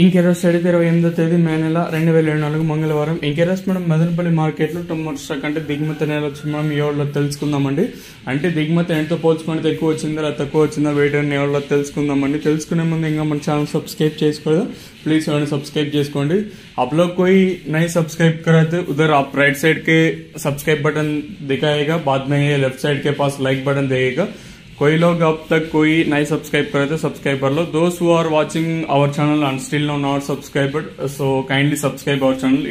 ఇంకెరోస్ 28వ తేదీ మే నెల 2024 మంగళవారం. ఇంకెరోస్ మనం మదనపల్లి మార్కెట్లో టొమాటో స్టాక్ అంటే దిగుమతి అనేది వచ్చి మనం ఈ వాళ్ళలో తెలుసుకుందామండి. అంటే దిగుమతి ఎంతో పోల్చుకుంటే ఎక్కువ వచ్చిందా లేదా తక్కువ వచ్చిందా వెయిట్ అని వాళ్ళలో తెలుసుకుందామండి. తెలుసుకునే ముందు ఇంకా మన ఛానల్ సబ్స్క్రైब చేసుకోదా प्लीज सब्सक्राइब చేసుకోండి. आप लोग कोई नहीं सब्सक्राइब करा तो उधर आप राइट साइड के सब्सक्राइब बटन दिखाएगा, बाद में ये लेफ्ट साइड के पास लाइक बटन देगा. कोई लोग अब तक कोई नहीं सब्सक्राइब करे तो सब्सक्राइब कर लो. दोस्त who are watching our channel and still not subscribed, so kindly subscribe our channel.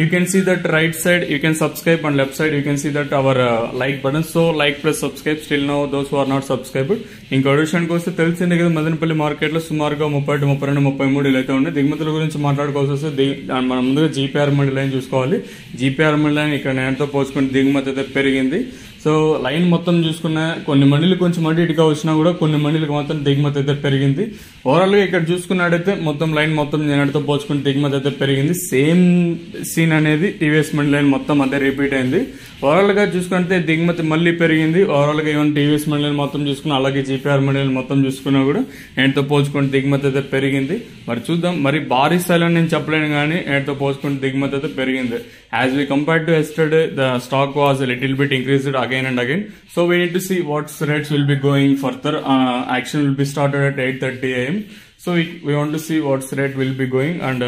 You can see that right side you can subscribe and left side you can see that our like button. So like plus subscribe still now those who are not subscribed. ఇంకో విషయానికి వస్తే తెలిసిందే కదా, Madanapalle market లో సుమారుగా 30 32 33 అయితే ఉన్నాయి. దిగుమతుల గురించి మాట్లాడుకోవాల్సి వస్తే మనం ముందుగా జీపీఆర్ మండి లైన్ చూసుకోవాలి. జీపీఆర్ మండి లైన్ ఇక్కడ నేనతో పోల్చుకుని దిగుమతి అయితే పెరిగింది. సో లైన్ మొత్తం చూసుకున్న కొన్ని మండీలు కొంచెం అటు ఇటుగా వచ్చినా కూడా కొన్ని మండీలకు మాత్రం దిగుమతి అయితే పెరిగింది. ఓవరాల్ గా ఇక్కడ చూసుకున్నట్టయితే మొత్తం లైన్ మొత్తం నేనతో పోల్చుకుని దిగుమతి అయితే పెరిగింది. సేమ్ సీన్ అనేది టీవీఎస్ మండీ లైన్ మొత్తం అదే రిపీట్ అయింది. ఓవరాల్ గా చూసుకుంటే దిగుమతి మళ్ళీ పెరిగింది. ఓవరాల్ గా ఈవెన్ టీవీఎస్ మండీ లైన్ మొత్తం చూసుకున్నా, అలాగే జీపీఆర్ మండీ లైన్ మొత్తం చూసుకున్నా కూడా నేటితో పోల్చుకుని దిగుమతి అయితే పెరిగింది. మరి చూద్దాం, మరి భారీ స్థాయిలో నేను చెప్పలేను కానీ నేటితో పోల్చుకుని దిగుమతి అయితే పెరిగింది. As we compare to yesterday the stock was a little bit increased again and again, so we need to see what rates will be going further. Action will be started at 8:30 am, so we want to see what rate will be going and